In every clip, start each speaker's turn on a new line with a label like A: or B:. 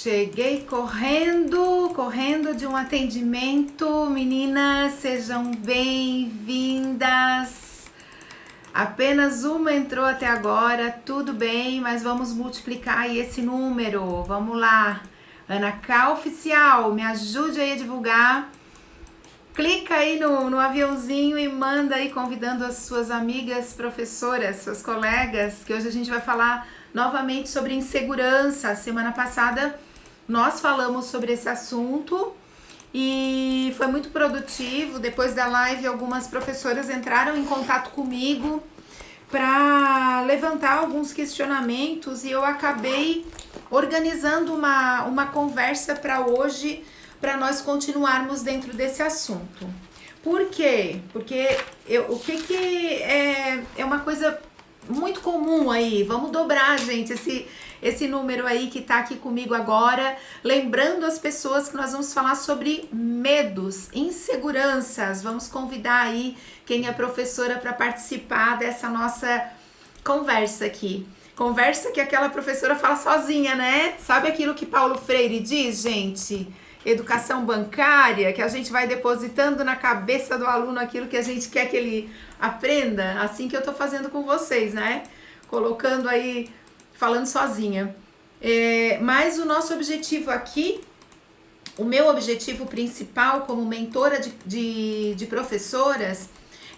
A: Cheguei correndo de um atendimento. Meninas, sejam bem-vindas. Apenas uma entrou até agora, tudo bem, mas vamos multiplicar aí esse número. Vamos lá. Ana K Oficial, me ajude aí a divulgar. Clica aí no aviãozinho e manda aí convidando as suas amigas, professoras, suas colegas, que hoje a gente vai falar novamente sobre insegurança. Semana passada nós falamos sobre esse assunto e foi muito produtivo. Depois da live, algumas professoras entraram em contato comigo para levantar alguns questionamentos e eu acabei organizando uma conversa para hoje, para nós continuarmos dentro desse assunto. Por quê? Porque o que é uma coisa muito comum aí. Vamos dobrar, gente, esse número aí que tá aqui comigo agora, lembrando as pessoas que nós vamos falar sobre medos, inseguranças. Vamos convidar aí quem é professora para participar dessa nossa conversa aqui. Conversa que aquela professora fala sozinha, né? Sabe aquilo que Paulo Freire diz, gente? Educação bancária, que a gente vai depositando na cabeça do aluno aquilo que a gente quer que ele aprenda, assim que eu tô fazendo com vocês, né? Colocando aí, falando sozinha. Mas o nosso objetivo aqui, o meu objetivo principal como mentora de professoras,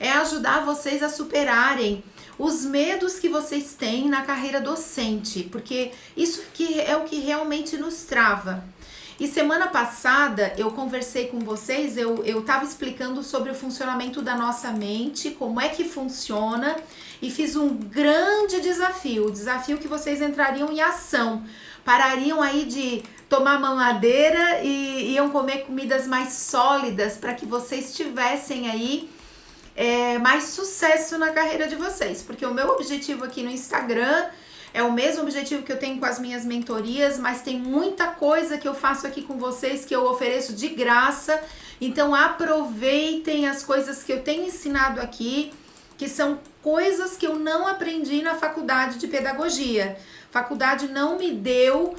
A: é ajudar vocês a superarem os medos que vocês têm na carreira docente, porque isso que é o que realmente nos trava. E semana passada eu conversei com vocês, eu estava explicando sobre o funcionamento da nossa mente, como é que funciona, e fiz um grande desafio, o desafio que vocês entrariam em ação, parariam aí de tomar mamadeira e iam comer comidas mais sólidas para que vocês tivessem aí mais sucesso na carreira de vocês, porque o meu objetivo aqui no Instagram é o mesmo objetivo que eu tenho com as minhas mentorias, mas tem muita coisa que eu faço aqui com vocês que eu ofereço de graça. Então aproveitem as coisas que eu tenho ensinado aqui, que são coisas que eu não aprendi na faculdade de pedagogia. Faculdade não me deu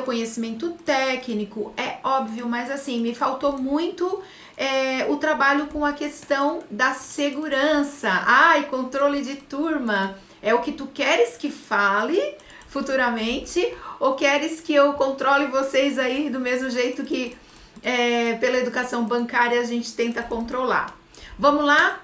A: conhecimento técnico, é óbvio, mas assim, me faltou muito o trabalho com a questão da segurança. Ai, controle de turma. É o que tu queres que fale futuramente ou queres que eu controle vocês aí do mesmo jeito que pela educação bancária a gente tenta controlar? Vamos lá?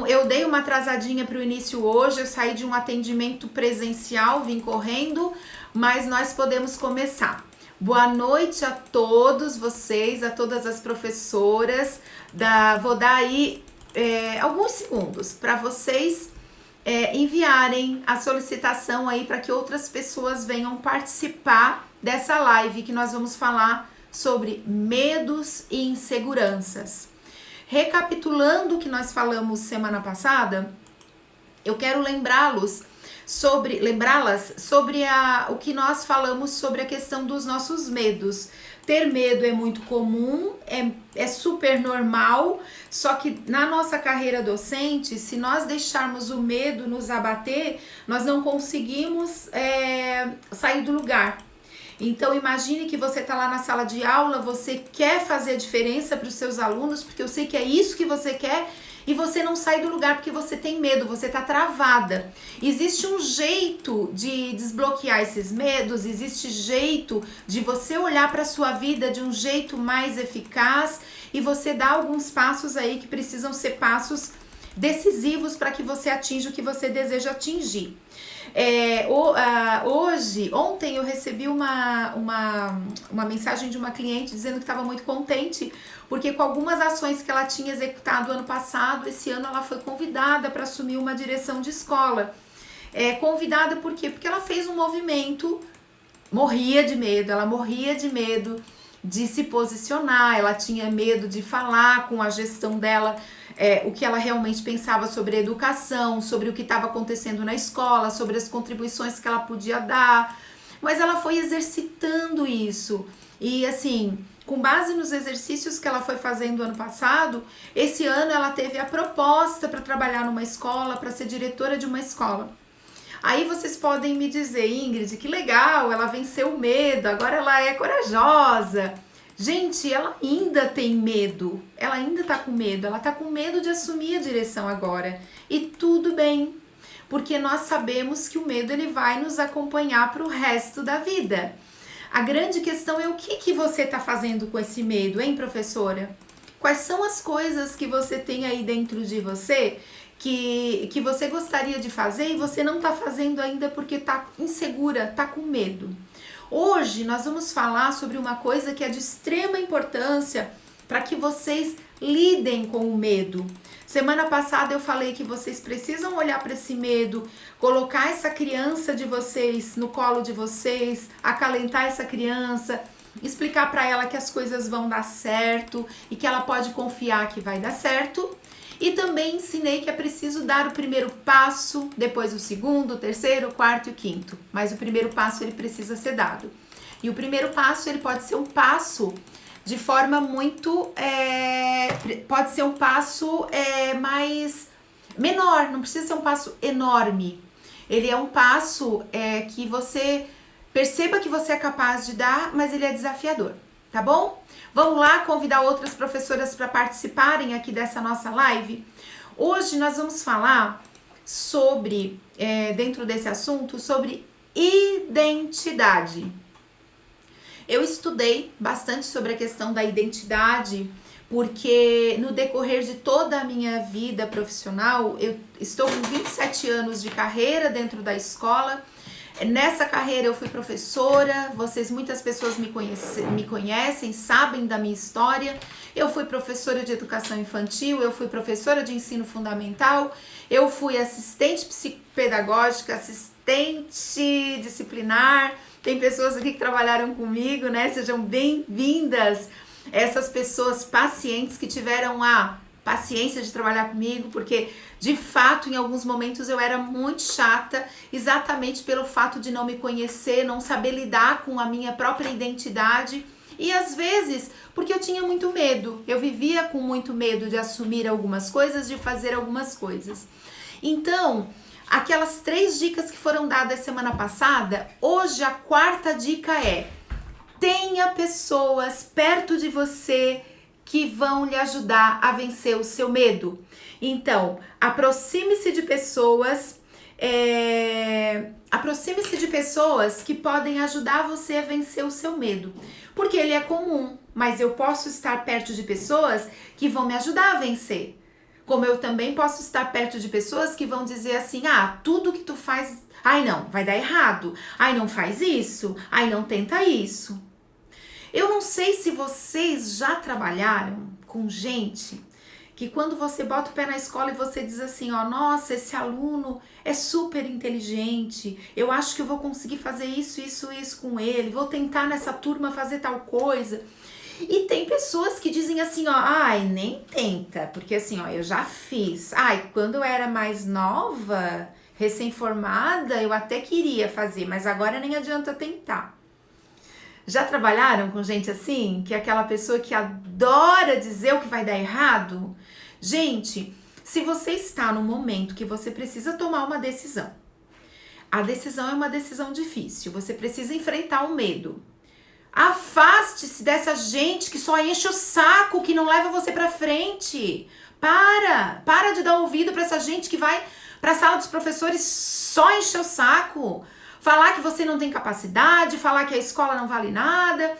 A: Eu dei uma atrasadinha para o início hoje, eu saí de um atendimento presencial, vim correndo, mas nós podemos começar. Boa noite a todos vocês, a todas as professoras. Vou dar aí alguns segundos para vocês enviarem a solicitação aí para que outras pessoas venham participar dessa live que nós vamos falar sobre medos e inseguranças. Recapitulando o que nós falamos semana passada, eu quero lembrá-las sobre o que nós falamos sobre a questão dos nossos medos. Ter medo é muito comum, é super normal, só que na nossa carreira docente, se nós deixarmos o medo nos abater, nós não conseguimos sair do lugar. Então imagine que você está lá na sala de aula, você quer fazer a diferença para os seus alunos, porque eu sei que é isso que você quer, e você não sai do lugar porque você tem medo, você está travada. Existe um jeito de desbloquear esses medos, existe jeito de você olhar para a sua vida de um jeito mais eficaz e você dar alguns passos aí que precisam ser passos decisivos para que você atinja o que você deseja atingir. Ontem eu recebi uma mensagem de uma cliente dizendo que estava muito contente porque com algumas ações que ela tinha executado ano passado, esse ano ela foi convidada para assumir uma direção de escola. Convidada por quê? Porque ela fez um movimento, ela morria de medo de se posicionar, ela tinha medo de falar com a gestão dela o que ela realmente pensava sobre a educação, sobre o que estava acontecendo na escola, sobre as contribuições que ela podia dar, mas ela foi exercitando isso e assim, com base nos exercícios que ela foi fazendo ano passado, esse ano ela teve a proposta para trabalhar numa escola, para ser diretora de uma escola. Aí vocês podem me dizer, Ingrid, que legal, ela venceu o medo, agora ela é corajosa. Gente, ela ainda tem medo, ela ainda tá com medo, ela tá com medo de assumir a direção agora. E tudo bem, porque nós sabemos que o medo ele vai nos acompanhar pro resto da vida. A grande questão é o que você tá fazendo com esse medo, hein, professora? Quais são as coisas que você tem aí dentro de você que você gostaria de fazer e você não tá fazendo ainda porque tá insegura, tá com medo? Hoje nós vamos falar sobre uma coisa que é de extrema importância para que vocês lidem com o medo. Semana passada eu falei que vocês precisam olhar para esse medo, colocar essa criança de vocês no colo de vocês, acalentar essa criança, explicar para ela que as coisas vão dar certo e que ela pode confiar que vai dar certo. E também ensinei que é preciso dar o primeiro passo, depois o segundo, o terceiro, o quarto e o quinto. Mas o primeiro passo ele precisa ser dado. E o primeiro passo ele pode ser um passo de forma muito... pode ser um passo mais menor, não precisa ser um passo enorme. Ele é um passo que você perceba que você é capaz de dar, mas ele é desafiador, tá bom? Vamos lá convidar outras professoras para participarem aqui dessa nossa live. Hoje nós vamos falar sobre, dentro desse assunto, sobre identidade. Eu estudei bastante sobre a questão da identidade, porque no decorrer de toda a minha vida profissional, eu estou com 27 anos de carreira dentro da escola. Nessa carreira eu fui professora, muitas pessoas me conhecem, sabem da minha história. Eu fui professora de educação infantil, eu fui professora de ensino fundamental, eu fui assistente psicopedagógica, assistente disciplinar. Tem pessoas aqui que trabalharam comigo, né? Sejam bem-vindas essas pessoas pacientes que tiveram a paciência de trabalhar comigo, porque de fato em alguns momentos eu era muito chata, exatamente pelo fato de não me conhecer, não saber lidar com a minha própria identidade e às vezes porque eu tinha muito medo, eu vivia com muito medo de assumir algumas coisas, de fazer algumas coisas. Então, aquelas 3 dicas que foram dadas semana passada, hoje a 4ª dica é: tenha pessoas perto de você que vão lhe ajudar a vencer o seu medo. Então, aproxime-se de pessoas que podem ajudar você a vencer o seu medo. Porque ele é comum, mas eu posso estar perto de pessoas que vão me ajudar a vencer. Como eu também posso estar perto de pessoas que vão dizer assim, tudo que tu faz, não, vai dar errado. Não faz isso. Não tenta isso. Eu não sei se vocês já trabalharam com gente que quando você bota o pé na escola e você diz assim, nossa, esse aluno é super inteligente, eu acho que eu vou conseguir fazer isso com ele, vou tentar nessa turma fazer tal coisa. E tem pessoas que dizem assim, nem tenta, porque assim, eu já fiz. Quando eu era mais nova, recém-formada, eu até queria fazer, mas agora nem adianta tentar. Já trabalharam com gente assim? Que é aquela pessoa que adora dizer o que vai dar errado? Gente, se você está no momento que você precisa tomar uma decisão, a decisão é uma decisão difícil, você precisa enfrentar o medo. Afaste-se dessa gente que só enche o saco, que não leva você pra frente. Para de dar ouvido pra essa gente que vai pra sala dos professores só encher o saco. Falar que você não tem capacidade, falar que a escola não vale nada.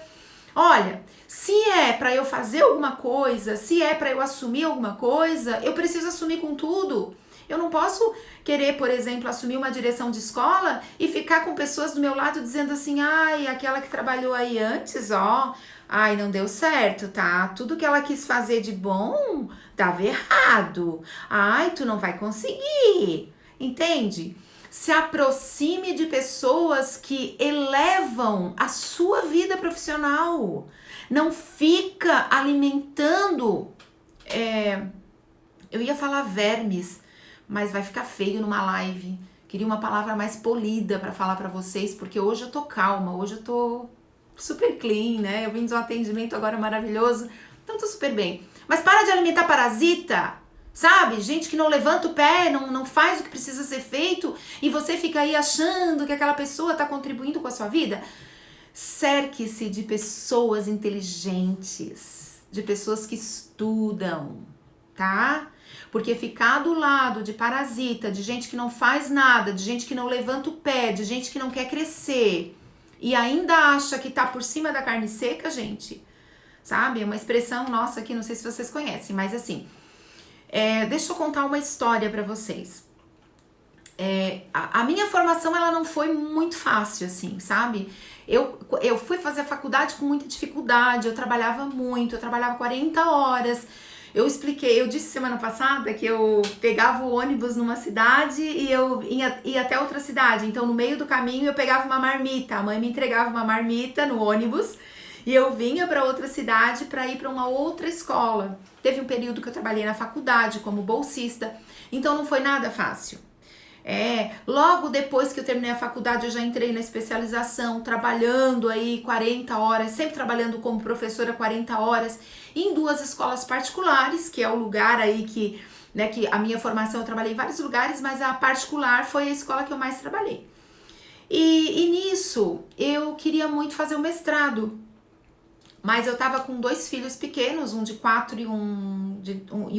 A: Olha, se é para eu fazer alguma coisa, se é para eu assumir alguma coisa, eu preciso assumir com tudo. Eu não posso querer, por exemplo, assumir uma direção de escola e ficar com pessoas do meu lado dizendo assim, aquela que trabalhou aí antes, não deu certo, tá? Tudo que ela quis fazer de bom, dava errado. Tu não vai conseguir, entende? Se aproxime de pessoas que elevam a sua vida profissional. Não fica alimentando, eu ia falar vermes, mas vai ficar feio numa live. Queria uma palavra mais polida para falar para vocês, porque hoje eu tô calma, hoje eu tô super clean, né? Eu vim de um atendimento agora maravilhoso, então tô super bem. Mas para de alimentar parasita, Sabe? Gente que não levanta o pé, não faz o que precisa ser feito e você fica aí achando que aquela pessoa está contribuindo com a sua vida. Cerque-se de pessoas inteligentes, de pessoas que estudam, tá? Porque ficar do lado de parasita, de gente que não faz nada, de gente que não levanta o pé, de gente que não quer crescer e ainda acha que tá por cima da carne seca, gente, sabe? É uma expressão nossa aqui, não sei se vocês conhecem, mas assim, deixa eu contar uma história pra vocês. A minha formação, ela não foi muito fácil, assim, sabe? Eu fui fazer a faculdade com muita dificuldade, eu trabalhava muito, eu trabalhava 40 horas. Eu disse semana passada que eu pegava o ônibus numa cidade e eu ia até outra cidade. Então, no meio do caminho, eu pegava uma marmita. A mãe me entregava uma marmita no ônibus e eu vinha para outra cidade para ir para uma outra escola. Teve um período que eu trabalhei na faculdade como bolsista, então não foi nada fácil. Logo depois que eu terminei a faculdade, eu já entrei na especialização, trabalhando aí 40 horas, sempre trabalhando como professora 40 horas, em 2 escolas particulares, que é o lugar aí que a minha formação, eu trabalhei em vários lugares, mas a particular foi a escola que eu mais trabalhei. E nisso, eu queria muito fazer o mestrado, mas eu tava com 2 filhos pequenos, um de 4 e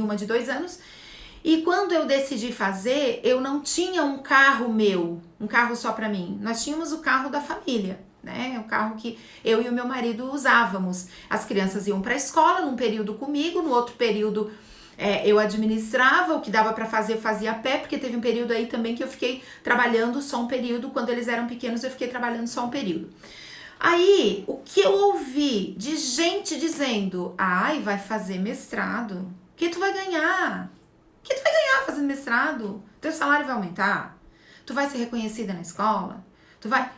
A: uma de 2 anos, e quando eu decidi fazer, eu não tinha um carro meu, um carro só pra mim. Nós tínhamos o carro da família, né? O carro que eu e o meu marido usávamos. As crianças iam pra escola num período comigo, no outro período eu administrava, o que dava pra fazer eu fazia a pé, porque teve um período aí também que eu fiquei trabalhando só um período. Quando eles eram pequenos, eu fiquei trabalhando só um período. Aí, o que eu ouvi de gente dizendo, ai, vai fazer mestrado, o que tu vai ganhar? O que tu vai ganhar fazendo mestrado? Teu salário vai aumentar? Tu vai ser reconhecida na escola? Tu vai...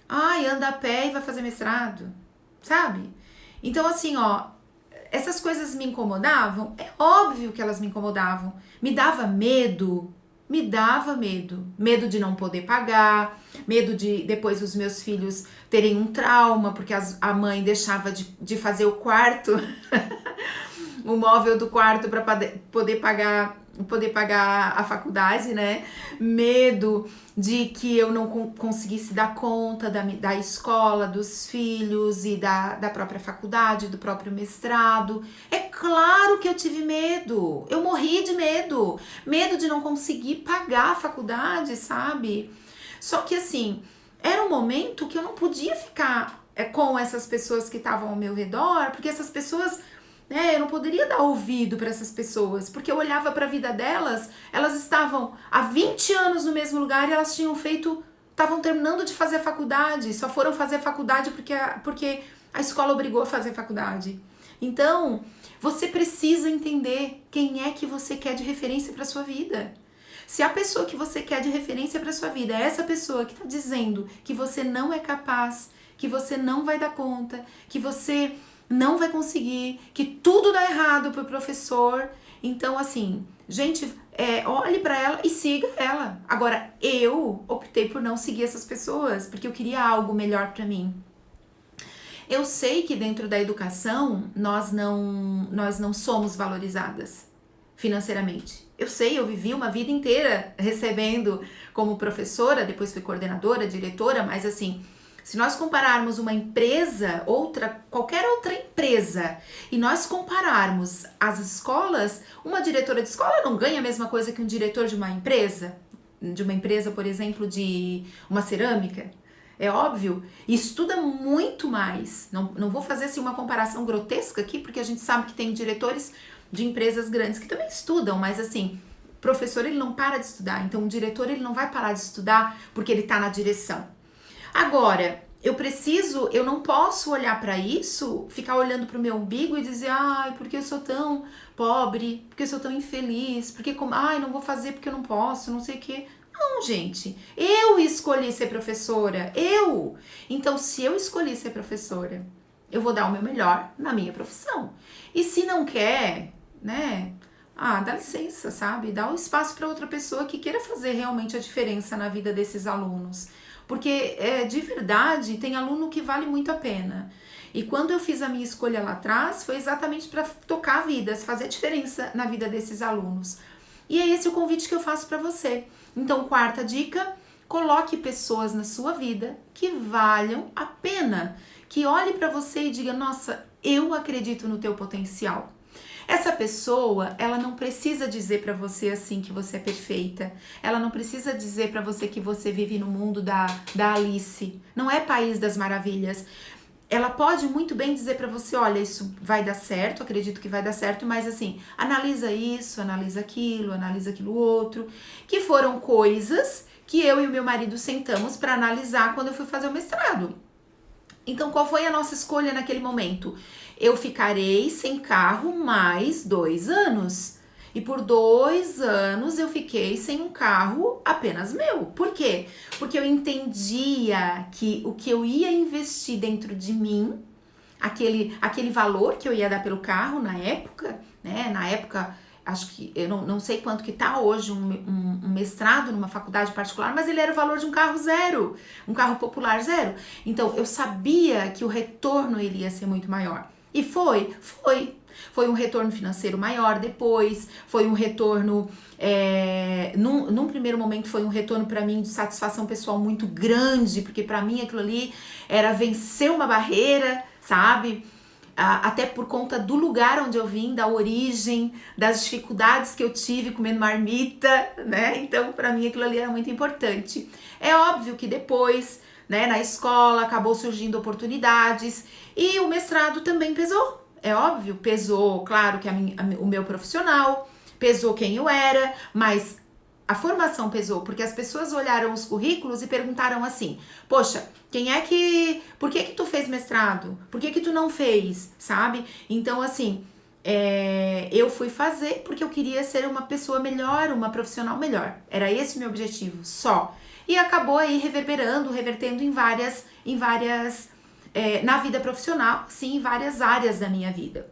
A: Ai, anda a pé e vai fazer mestrado? Sabe? Então, assim, ó, essas coisas me incomodavam? É óbvio que elas me incomodavam. Me dava medo. Medo de não poder pagar, medo de depois os meus filhos terem um trauma, porque a mãe deixava de fazer o quarto, o móvel do quarto para poder pagar a faculdade, né? Medo de que eu não conseguisse dar conta da escola, dos filhos e da própria faculdade, do próprio mestrado. É claro que eu tive medo, eu morri de medo de não conseguir pagar a faculdade, sabe? Só que assim, era um momento que eu não podia ficar com essas pessoas que estavam ao meu redor, porque essas pessoas... eu não poderia dar ouvido para essas pessoas, porque eu olhava para a vida delas, elas estavam há 20 anos no mesmo lugar e elas estavam terminando de fazer a faculdade, só foram fazer faculdade porque a escola obrigou a fazer faculdade. Então, você precisa entender quem é que você quer de referência para sua vida. Se a pessoa que você quer de referência para sua vida é essa pessoa que está dizendo que você não é capaz, que você não vai dar conta, que você não vai conseguir, que tudo dá errado pro professor. Então, assim, gente, olhe para ela e siga ela. Agora, eu optei por não seguir essas pessoas, porque eu queria algo melhor para mim. Eu sei que dentro da educação, nós não somos valorizadas financeiramente. Eu sei, eu vivi uma vida inteira recebendo como professora, depois fui coordenadora, diretora, mas assim... Se nós compararmos uma empresa, qualquer outra empresa, e nós compararmos as escolas, uma diretora de escola não ganha a mesma coisa que um diretor de uma empresa, por exemplo, de uma cerâmica. É óbvio, e estuda muito mais. Não vou fazer assim uma comparação grotesca aqui, porque a gente sabe que tem diretores de empresas grandes que também estudam, mas assim, o professor ele não para de estudar, então o diretor ele não vai parar de estudar porque ele está na direção. Agora, eu não posso olhar para isso, ficar olhando para o meu umbigo e dizer, ai, porque eu sou tão pobre, porque eu sou tão infeliz, não vou fazer porque eu não posso, não sei o quê. Não, gente, eu escolhi ser professora, Então, se eu escolhi ser professora, eu vou dar o meu melhor na minha profissão. E se não quer, né, dá licença, sabe? Dá um espaço para outra pessoa que queira fazer realmente a diferença na vida desses alunos. Porque, de verdade, tem aluno que vale muito a pena. E quando eu fiz a minha escolha lá atrás, foi exatamente para tocar vidas, fazer diferença na vida desses alunos. E é esse o convite que eu faço para você. Então, quarta dica, coloque pessoas na sua vida que valham a pena, que olhe para você e diga, nossa, eu acredito no teu potencial. Essa pessoa, ela não precisa dizer para você assim que você é perfeita. Ela não precisa dizer para você que você vive no mundo da Alice. Não é País das Maravilhas. Ela pode muito bem dizer para você, olha, isso vai dar certo, acredito que vai dar certo, mas assim, analisa isso, analisa aquilo outro, que foram coisas que eu e o meu marido sentamos para analisar quando eu fui fazer o mestrado. Então, qual foi a nossa escolha naquele momento? Eu ficarei sem carro mais 2 anos. E por 2 anos eu fiquei sem um carro apenas meu. Por quê? Porque eu entendia que o que eu ia investir dentro de mim, aquele valor que eu ia dar pelo carro na época, né? Na época, acho que eu não sei quanto que tá hoje um mestrado numa faculdade particular, mas ele era o valor de um carro zero, um carro popular zero. Então eu sabia que o retorno ele ia ser muito maior. E foi um retorno financeiro maior depois, foi um retorno, num primeiro momento foi um retorno para mim de satisfação pessoal muito grande, porque para mim aquilo ali era vencer uma barreira, sabe? Até por conta do lugar onde eu vim, da origem, das dificuldades que eu tive comendo marmita, né? Então, para mim, aquilo ali era muito importante. É óbvio que depois, né, na escola, acabou surgindo oportunidades e o mestrado também pesou. É óbvio, pesou, claro que o meu profissional, pesou quem eu era, mas a formação pesou, porque as pessoas olharam os currículos e perguntaram assim, poxa, por que tu fez mestrado? Por que tu não fez, sabe? Então, assim, eu fui fazer porque eu queria ser uma pessoa melhor, uma profissional melhor. Era esse o meu objetivo, só. E acabou aí revertendo em várias, na vida profissional, sim, em várias áreas da minha vida.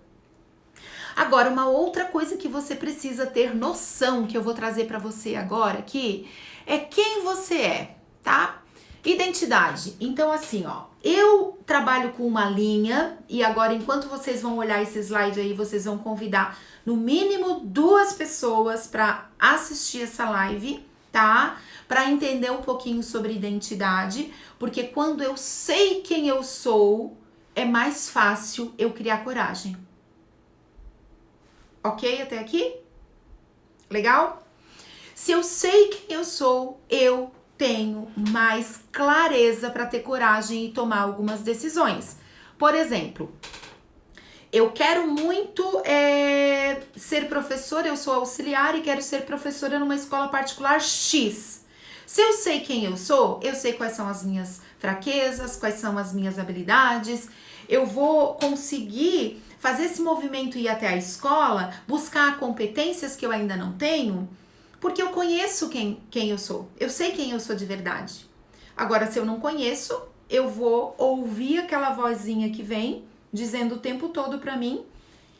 A: Agora, uma outra coisa que você precisa ter noção, que eu vou trazer para você agora aqui, é quem você é, tá? Identidade. Então, assim, ó, eu trabalho com uma linha e agora, enquanto vocês vão olhar esse slide aí, vocês vão convidar no mínimo 2 pessoas para assistir essa live, tá? Para entender um pouquinho sobre identidade, porque quando eu sei quem eu sou, é mais fácil eu criar coragem. Ok até aqui? Legal? Se eu sei quem eu sou, eu tenho mais clareza para ter coragem e tomar algumas decisões. Por exemplo, eu quero muito ser professora, eu sou auxiliar e quero ser professora numa escola particular X. Se eu sei quem eu sei quais são as minhas fraquezas, quais são as minhas habilidades, eu vou conseguir fazer esse movimento e ir até a escola, buscar competências que eu ainda não tenho, porque eu conheço quem eu sou. Eu sei quem eu sou de verdade. Agora, se eu não conheço, eu vou ouvir aquela vozinha que vem dizendo o tempo todo pra mim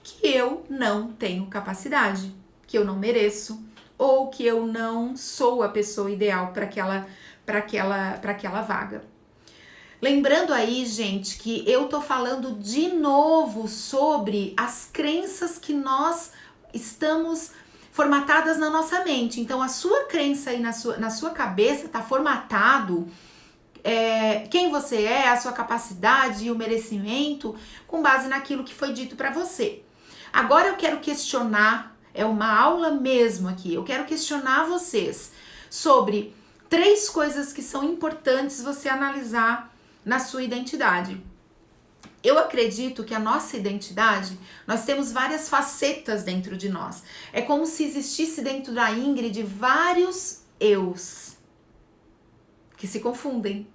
A: que eu não tenho capacidade, que eu não mereço, ou que eu não sou a pessoa ideal para aquela vaga. Lembrando aí, gente, que eu tô falando de novo sobre as crenças que nós estamos formatadas na nossa mente. Então, a sua crença aí na sua cabeça tá formatado quem você é, a sua capacidade e o merecimento com base naquilo que foi dito para você. Agora eu quero questionar, é uma aula mesmo aqui, eu quero questionar vocês sobre 3 coisas que são importantes você analisar na sua identidade. Eu acredito que a nossa identidade, nós temos várias facetas dentro de nós. É como se existisse dentro da Ingrid vários eus que se confundem.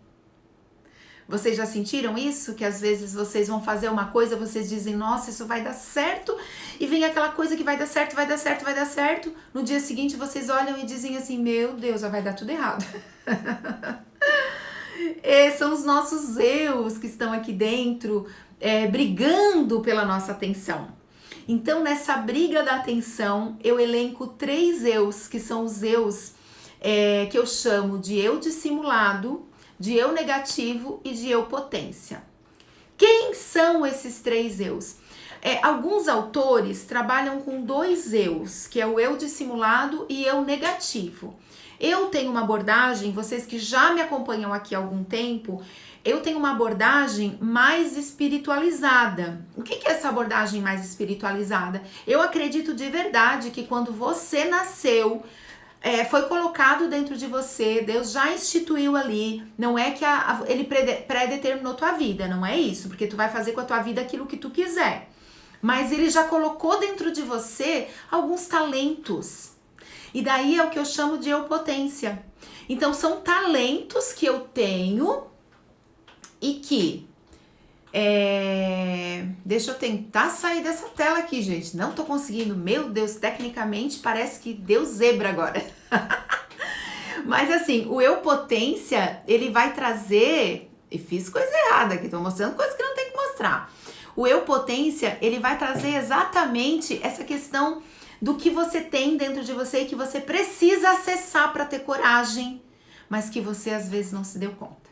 A: Vocês já sentiram isso? Que às vezes vocês vão fazer uma coisa, vocês dizem, nossa, isso vai dar certo, e vem aquela coisa que vai dar certo, vai dar certo, vai dar certo. No dia seguinte vocês olham e dizem assim, meu Deus, vai dar tudo errado. São os nossos eus que estão aqui dentro, brigando pela nossa atenção. Então, nessa briga da atenção, eu elenco 3 eus, que são os eus que eu chamo de eu dissimulado, de eu negativo e de eu potência. Quem são esses 3 eus? Alguns autores trabalham com 2 eus, que é o eu dissimulado e eu negativo. Eu tenho uma abordagem, vocês que já me acompanham aqui há algum tempo, eu tenho uma abordagem mais espiritualizada. O que é essa abordagem mais espiritualizada? Eu acredito de verdade que quando você nasceu, foi colocado dentro de você, Deus já instituiu ali, não é que ele predeterminou tua vida, não é isso, porque tu vai fazer com a tua vida aquilo que tu quiser. Mas ele já colocou dentro de você alguns talentos. E daí é o que eu chamo de eupotência. Então são talentos que eu tenho e que... Deixa eu tentar sair dessa tela aqui, gente. Não tô conseguindo. Meu Deus, tecnicamente parece que deu zebra agora. Mas assim, o eupotência, ele vai trazer... E fiz coisa errada aqui, tô mostrando coisa que não tem que mostrar. O eupotência, ele vai trazer exatamente essa questão do que você tem dentro de você e que você precisa acessar para ter coragem, mas que você às vezes não se deu conta,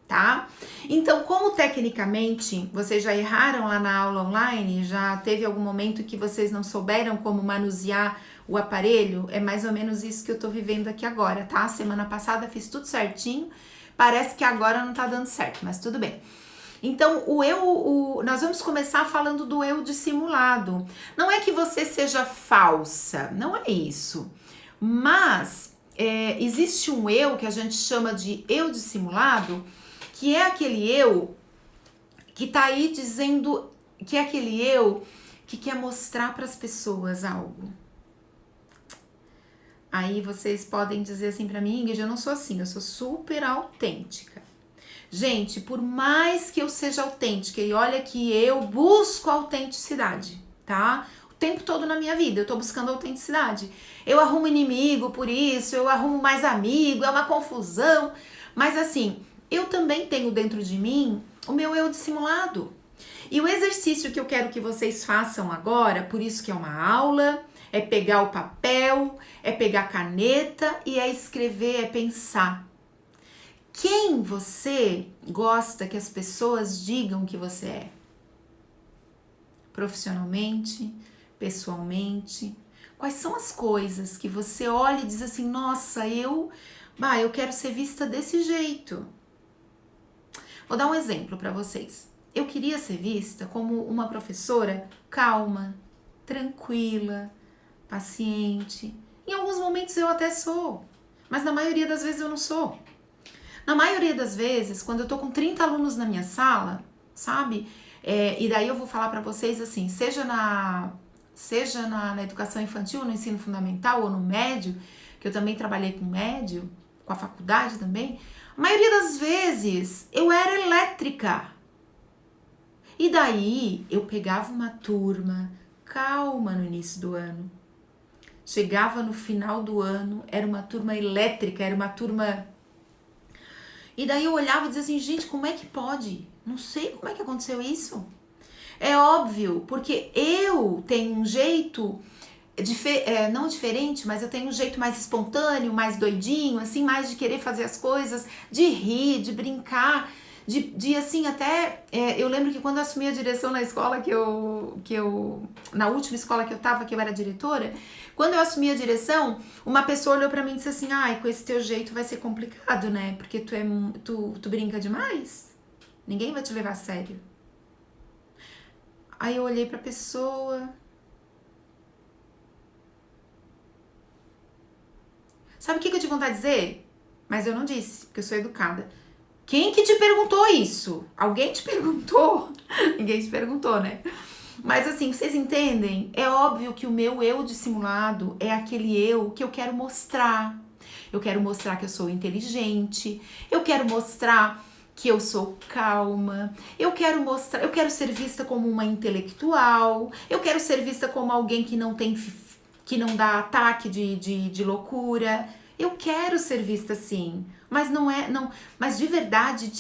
A: tá? Então, como tecnicamente vocês já erraram lá na aula online, já teve algum momento que vocês não souberam como manusear o aparelho, é mais ou menos isso que eu tô vivendo aqui agora, tá? Semana passada fiz tudo certinho, parece que agora não tá dando certo, mas tudo bem. Então, nós vamos começar falando do eu dissimulado. Não é que você seja falsa, não é isso. Mas existe um eu que a gente chama de eu dissimulado, que é aquele eu que tá aí dizendo, que é aquele eu que quer mostrar para as pessoas algo. Aí vocês podem dizer assim para mim, Ingrid, eu não sou assim, eu sou super autêntica. Gente, por mais que eu seja autêntica, e olha que eu busco autenticidade, tá? O tempo todo na minha vida eu tô buscando autenticidade. Eu arrumo inimigo por isso, eu arrumo mais amigo, é uma confusão. Mas assim, eu também tenho dentro de mim o meu eu dissimulado. E o exercício que eu quero que vocês façam agora, por isso que é uma aula, é pegar o papel, é pegar a caneta e é escrever, é pensar. Quem você gosta que as pessoas digam que você é? Profissionalmente, pessoalmente? Quais são as coisas que você olha e diz assim, nossa, eu quero ser vista desse jeito. Vou dar um exemplo para vocês. Eu queria ser vista como uma professora calma, tranquila, paciente. Em alguns momentos eu até sou, mas na maioria das vezes eu não sou. Na maioria das vezes, quando eu tô com 30 alunos na minha sala, sabe? E daí eu vou falar pra vocês assim, seja na educação infantil, no ensino fundamental ou no médio, que eu também trabalhei com médio, com a faculdade também, a maioria das vezes eu era elétrica. E daí eu pegava uma turma calma no início do ano. Chegava no final do ano, era uma turma elétrica, era uma turma... E daí eu olhava e dizia assim, gente, como é que pode? Não sei como é que aconteceu isso. É óbvio, porque eu tenho um jeito, não diferente, mas eu tenho um jeito mais espontâneo, mais doidinho, assim, mais de querer fazer as coisas, de rir, de brincar, de assim, até, eu lembro que quando eu assumi a direção na escola na última escola que eu tava, que eu era diretora, quando eu assumi a direção, uma pessoa olhou pra mim e disse assim, ai, com esse teu jeito vai ser complicado, né, porque tu brinca demais, ninguém vai te levar a sério. Aí eu olhei pra pessoa, sabe o que eu tive vontade de dizer? Mas eu não disse, porque eu sou educada. Quem que te perguntou isso? Alguém te perguntou? Ninguém te perguntou, né? Mas assim, vocês entendem? É óbvio que o meu eu dissimulado é aquele eu que eu quero mostrar. Eu quero mostrar que eu sou inteligente. Eu quero mostrar que eu sou calma. Eu quero ser vista como uma intelectual. Eu quero ser vista como alguém que não dá ataque de loucura. Eu quero ser vista assim, mas mas de verdade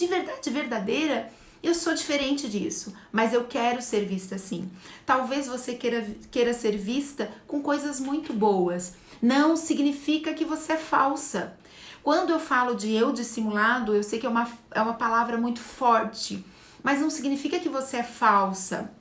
A: verdadeira, eu sou diferente disso, mas eu quero ser vista assim. Talvez você queira ser vista com coisas muito boas, não significa que você é falsa. Quando eu falo de eu dissimulado, eu sei que é uma palavra muito forte, mas não significa que você é falsa.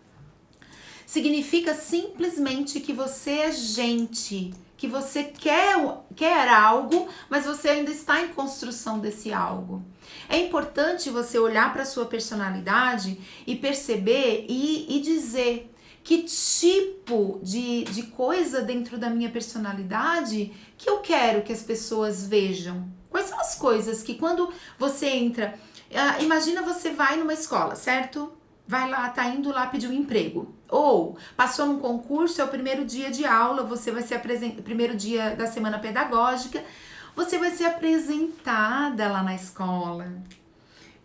A: Significa simplesmente que você é gente, que você quer algo, mas você ainda está em construção desse algo. É importante você olhar para a sua personalidade e perceber e dizer que tipo de coisa dentro da minha personalidade que eu quero que as pessoas vejam. Quais são as coisas que quando você entra... imagina você vai numa escola, certo? Vai lá, tá indo lá pedir um emprego. Ou passou num concurso, é o primeiro dia de aula, você vai ser apresentado, primeiro dia da semana pedagógica, você vai ser apresentada lá na escola.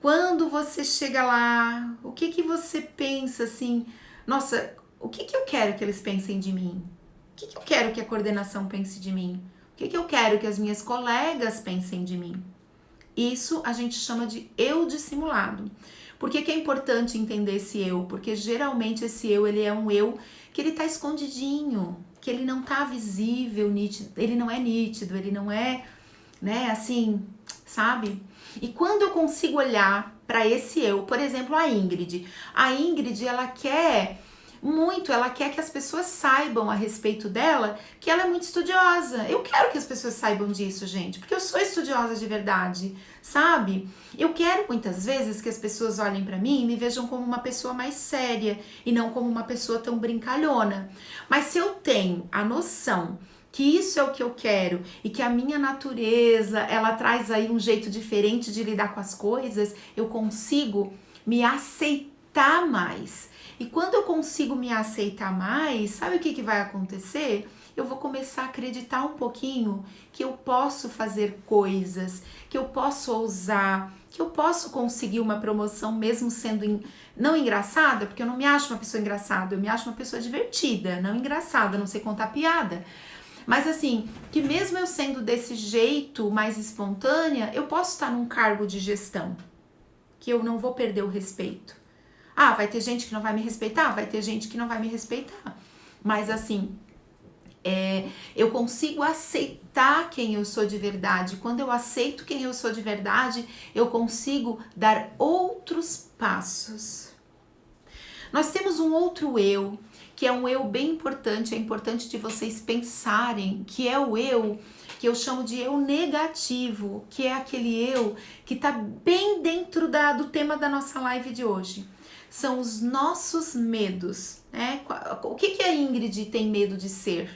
A: Quando você chega lá, o que você pensa assim? Nossa, o que eu quero que eles pensem de mim? O que eu quero que a coordenação pense de mim? O que eu quero que as minhas colegas pensem de mim? Isso a gente chama de eu dissimulado. Por que é importante entender esse eu? Porque geralmente esse eu, ele é um eu que ele tá escondidinho, que ele não tá visível, nítido, ele não é nítido, ele não é, né, assim, sabe? E quando eu consigo olhar para esse eu, por exemplo, a Ingrid, ela quer muito, ela quer que as pessoas saibam a respeito dela que ela é muito estudiosa. Eu quero que as pessoas saibam disso, gente, porque eu sou estudiosa de verdade, sabe? Eu quero muitas vezes que as pessoas olhem para mim e me vejam como uma pessoa mais séria e não como uma pessoa tão brincalhona. Mas se eu tenho a noção que isso é o que eu quero e que a minha natureza, ela traz aí um jeito diferente de lidar com as coisas, eu consigo me aceitar mais. E quando eu consigo me aceitar mais, sabe o que vai acontecer? Eu vou começar a acreditar um pouquinho que eu posso fazer coisas, que eu posso ousar, que eu posso conseguir uma promoção mesmo sendo não engraçada, porque eu não me acho uma pessoa engraçada, eu me acho uma pessoa divertida, não engraçada, não sei contar piada. Mas assim, que mesmo eu sendo desse jeito mais espontânea, eu posso estar num cargo de gestão, que eu não vou perder o respeito. Ah, vai ter gente que não vai me respeitar? Vai ter gente que não vai me respeitar. Mas assim, eu consigo aceitar quem eu sou de verdade. Quando eu aceito quem eu sou de verdade, eu consigo dar outros passos. Nós temos um outro eu, que é um eu bem importante, é importante de vocês pensarem, que é o eu que eu chamo de eu negativo, que é aquele eu que tá bem dentro do tema da nossa live de hoje. São os nossos medos, né? O que a Ingrid tem medo de ser?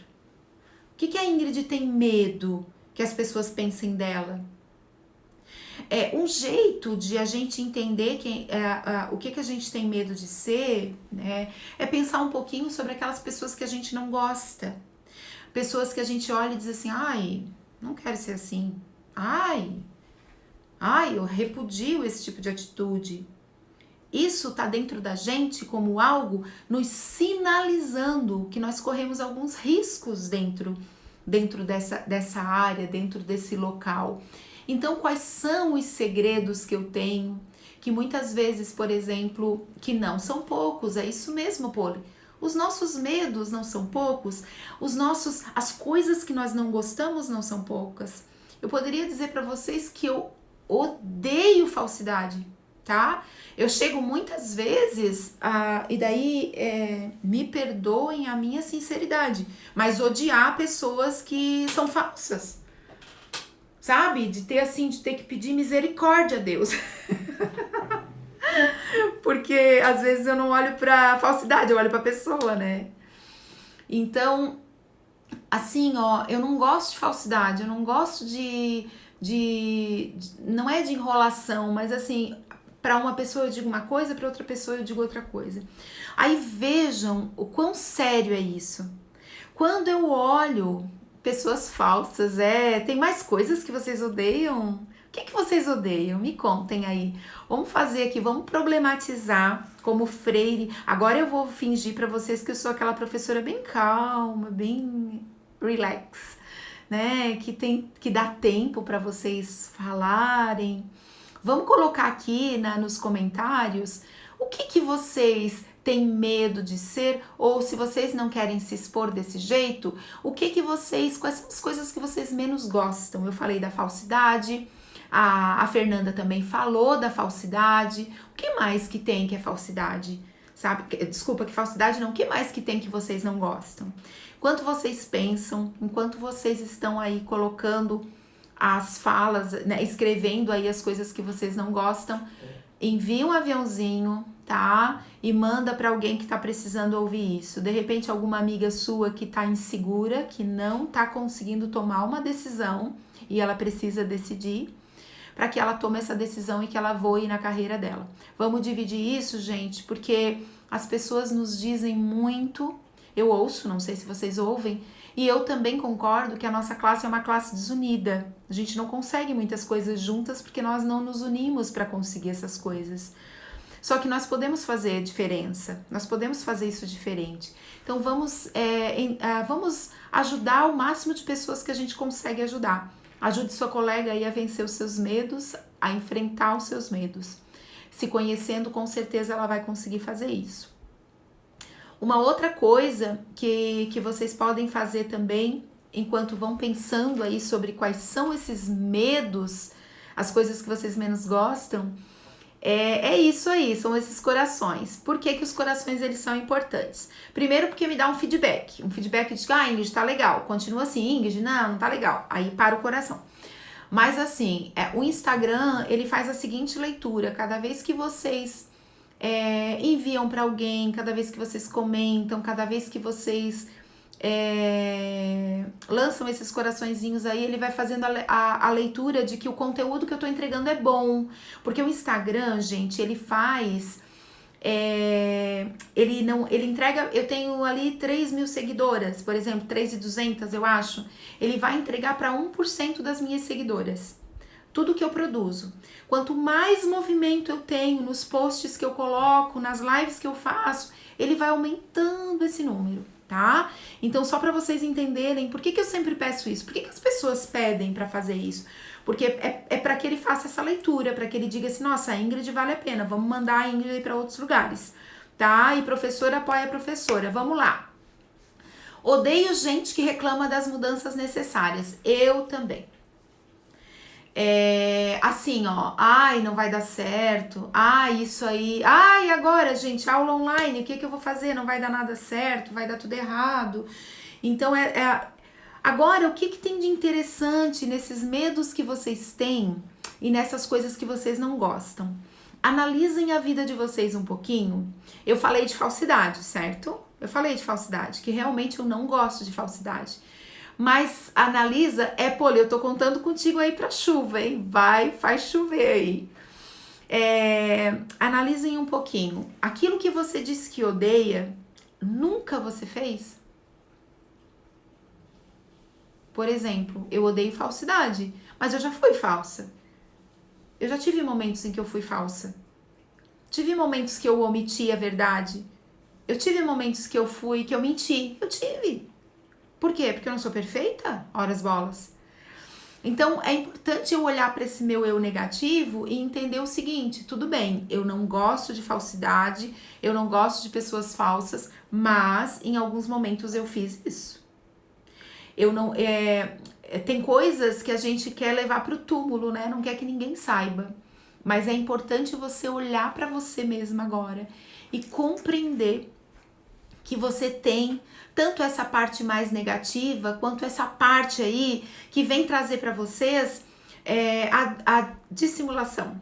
A: O que a Ingrid tem medo que as pessoas pensem dela? Um jeito de a gente entender o que a gente tem medo de ser, né? É pensar um pouquinho sobre aquelas pessoas que a gente não gosta. Pessoas que a gente olha e diz assim, ai, não quero ser assim. Ai, eu repudio esse tipo de atitude. Isso tá dentro da gente como algo nos sinalizando que nós corremos alguns riscos dentro dessa área, dentro desse local. Então, quais são os segredos que eu tenho? Que muitas vezes, por exemplo, que não são poucos, é isso mesmo, Poli. Os nossos medos não são poucos, as coisas que nós não gostamos não são poucas. Eu poderia dizer para vocês que eu odeio falsidade, tá? Eu chego muitas vezes, e daí me perdoem a minha sinceridade, mas odiar pessoas que são falsas, sabe? De ter que pedir misericórdia a Deus. Porque às vezes eu não olho pra falsidade, eu olho pra pessoa, né? Então, assim, eu não gosto de falsidade, eu não gosto não é de enrolação, mas assim, para uma pessoa eu digo uma coisa, para outra pessoa eu digo outra coisa. Aí vejam o quão sério é isso. Quando eu olho pessoas falsas, tem mais coisas que vocês odeiam? O que vocês odeiam? Me contem aí. Vamos fazer aqui, vamos problematizar como Freire. Agora eu vou fingir para vocês que eu sou aquela professora bem calma, bem relax, né? Que dá tempo para vocês falarem. Vamos colocar aqui nos comentários o que vocês têm medo de ser, ou se vocês não querem se expor desse jeito, quais são as coisas que vocês menos gostam? Eu falei da falsidade, A Fernanda também falou da falsidade. O que mais que tem que é falsidade? Sabe? Desculpa, que falsidade não. O que mais que tem que vocês não gostam? Enquanto vocês pensam, enquanto vocês estão aí colocando as falas, né, escrevendo aí as coisas que vocês não gostam, envia um aviãozinho, tá? E manda para alguém que tá precisando ouvir isso. De repente, alguma amiga sua que tá insegura, que não tá conseguindo tomar uma decisão e ela precisa decidir, para que ela tome essa decisão e que ela voe na carreira dela. Vamos dividir isso, gente, porque as pessoas nos dizem muito, eu ouço, não sei se vocês ouvem, e eu também concordo que a nossa classe é uma classe desunida. A gente não consegue muitas coisas juntas porque nós não nos unimos para conseguir essas coisas. Só que nós podemos fazer diferença, nós podemos fazer isso diferente. Então vamos ajudar o máximo de pessoas que a gente consegue ajudar. Ajude sua colega aí a vencer os seus medos, a enfrentar os seus medos. Se conhecendo, com certeza ela vai conseguir fazer isso. Uma outra coisa que vocês podem fazer também, enquanto vão pensando aí sobre quais são esses medos, as coisas que vocês menos gostam, é isso aí, são esses corações. Por que os corações eles são importantes? Primeiro porque me dá um feedback de Ingrid, tá legal, continua assim, Ingrid, não tá legal, aí para o coração. Mas assim, o Instagram, ele faz a seguinte leitura, cada vez que vocês enviam para alguém, cada vez que vocês comentam, cada vez que vocês lançam esses coraçõezinhos aí, ele vai fazendo a leitura de que o conteúdo que eu tô entregando é bom, porque o Instagram, gente, ele faz ele entrega, eu tenho ali 3.000 seguidoras, por exemplo, 3.200 eu acho, ele vai entregar para 1% das minhas seguidoras tudo que eu produzo. Quanto mais movimento eu tenho nos posts que eu coloco, nas lives que eu faço, ele vai aumentando esse número, tá? Então, só para vocês entenderem, por que eu sempre peço isso? Por que as pessoas pedem para fazer isso? Porque é para que ele faça essa leitura, para que ele diga assim, nossa, a Ingrid vale a pena, vamos mandar a Ingrid para outros lugares, tá? E professora apoia a professora, vamos lá. Odeio gente que reclama das mudanças necessárias, eu também. Assim, ó, ai, não vai dar certo, ai, isso aí, ai, agora, gente, aula online, o que eu vou fazer? Não vai dar nada certo, vai dar tudo errado. Então, agora, o que tem de interessante nesses medos que vocês têm e nessas coisas que vocês não gostam? Analisem a vida de vocês um pouquinho. Eu falei de falsidade, certo? Eu falei de falsidade, que realmente eu não gosto de falsidade. Mas analisa, Poli, eu tô contando contigo aí pra chuva, hein? Vai, faz chover aí. Analisem um pouquinho. Aquilo que você disse que odeia, nunca você fez? Por exemplo, eu odeio falsidade, mas eu já fui falsa. Eu já tive momentos em que eu fui falsa. Tive momentos que eu omiti a verdade. Eu tive momentos que eu menti. Eu tive. Por quê? Porque eu não sou perfeita? Horas bolas. Então, é importante eu olhar para esse meu eu negativo e entender o seguinte, tudo bem, eu não gosto de falsidade, eu não gosto de pessoas falsas, mas em alguns momentos eu fiz isso. Tem coisas que a gente quer levar pro túmulo, né? Não quer que ninguém saiba. Mas é importante você olhar para você mesma agora e compreender que você tem tanto essa parte mais negativa, quanto essa parte aí que vem trazer para vocês a dissimulação,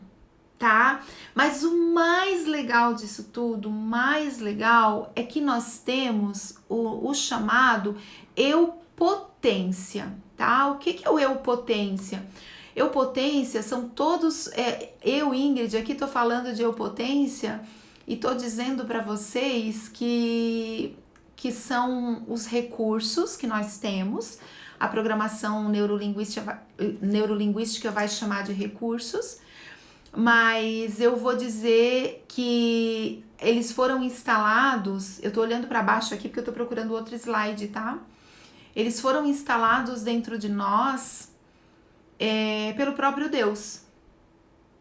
A: tá? Mas o mais legal disso tudo, o mais legal é que nós temos o chamado eu-potência, tá? O que é o eu-potência? Eu-potência são todos, eu, Ingrid, aqui tô falando de eu-potência e tô dizendo para vocês que são os recursos que nós temos, a programação neurolinguística vai chamar de recursos, mas eu vou dizer que eles foram instalados, eu tô olhando para baixo aqui porque eu tô procurando outro slide, tá? Eles foram instalados dentro de nós pelo próprio Deus,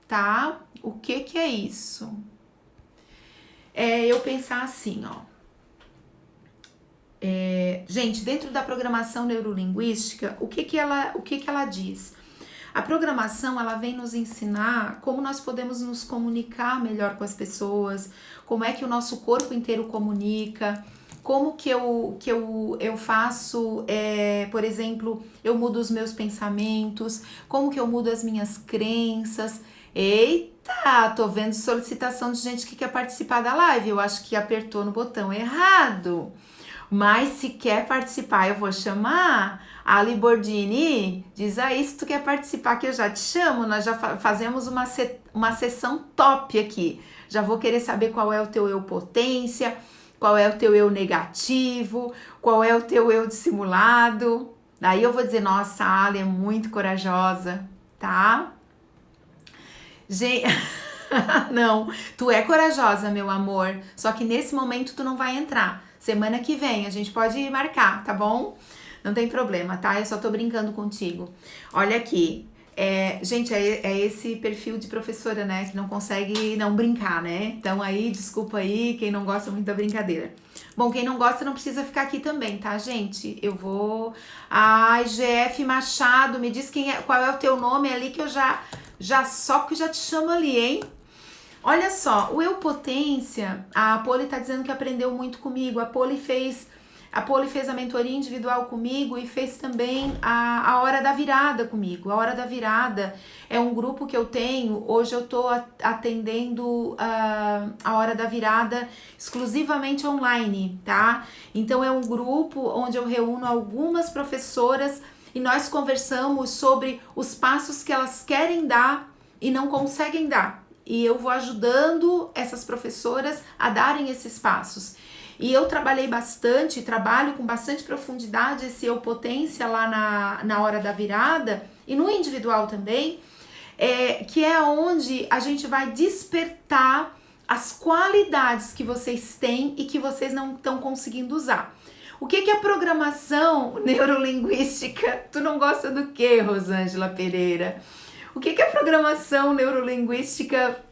A: tá? O que é isso? Eu pensar assim, ó. Gente, dentro da programação neurolinguística, o que ela diz? A programação, ela vem nos ensinar como nós podemos nos comunicar melhor com as pessoas, como é que o nosso corpo inteiro comunica, como que eu faço, por exemplo, eu mudo os meus pensamentos, como que eu mudo as minhas crenças. Eita, tô vendo solicitação de gente que quer participar da live, eu acho que apertou no botão errado. Mas se quer participar, eu vou chamar. Ali Bordini, diz aí se tu quer participar que eu já te chamo. Nós já fazemos uma sessão top aqui. Já vou querer saber qual é o teu eu potência, qual é o teu eu negativo, qual é o teu eu dissimulado. Daí eu vou dizer, nossa, a Ali é muito corajosa, tá? Gente, não, tu é corajosa, meu amor, só que nesse momento tu não vai entrar. Semana que vem a gente pode marcar, tá bom? Não tem problema, tá? Eu só tô brincando contigo. Olha aqui, gente, é esse perfil de professora, né? Que não consegue não brincar, né? Então aí, desculpa aí quem não gosta muito da brincadeira. Bom, quem não gosta não precisa ficar aqui também, tá, gente? Eu vou... Ai, GF Machado, me diz qual é o teu nome ali que eu já te chamo ali, hein? Olha só, o Eu Potência, a Poli tá dizendo que aprendeu muito comigo. A Poli fez a mentoria individual comigo e fez também a Hora da Virada comigo. A Hora da Virada é um grupo que eu tenho. Hoje eu tô atendendo a Hora da Virada exclusivamente online, tá? Então é um grupo onde eu reúno algumas professoras e nós conversamos sobre os passos que elas querem dar e não conseguem dar. E eu vou ajudando essas professoras a darem esses passos. E eu trabalho com bastante profundidade esse Eu Potência lá na Hora da Virada e no individual também, que é onde a gente vai despertar as qualidades que vocês têm e que vocês não estão conseguindo usar. O que é programação neurolinguística? Tu não gosta do quê, Rosângela Pereira? O que a programação neurolinguística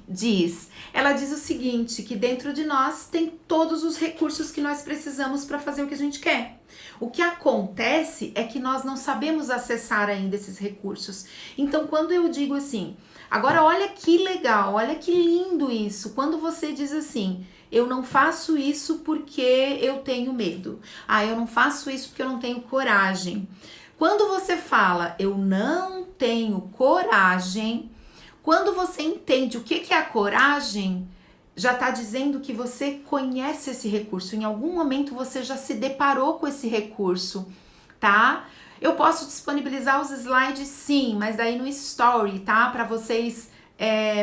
A: diz? Ela diz o seguinte, que dentro de nós tem todos os recursos que nós precisamos para fazer o que a gente quer. O que acontece é que nós não sabemos acessar ainda esses recursos. Então, quando eu digo assim, agora olha que legal, olha que lindo isso, quando você diz assim, eu não faço isso porque eu tenho medo. Eu não faço isso porque eu não tenho coragem. Quando você fala, eu não tenho coragem, quando você entende o que é a coragem, já está dizendo que você conhece esse recurso. Em algum momento você já se deparou com esse recurso, tá? Eu posso disponibilizar os slides, sim, mas daí no story, tá? Para vocês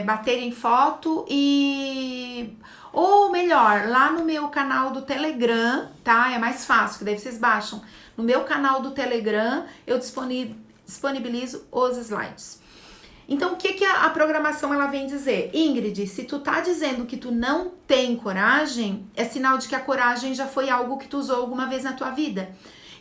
A: baterem foto e... Ou melhor, lá no meu canal do Telegram, tá? É mais fácil, que daí vocês baixam. No meu canal do Telegram, eu disponibilizo os slides. Então, o que a programação ela vem dizer? Ingrid, se tu tá dizendo que tu não tem coragem, é sinal de que a coragem já foi algo que tu usou alguma vez na tua vida.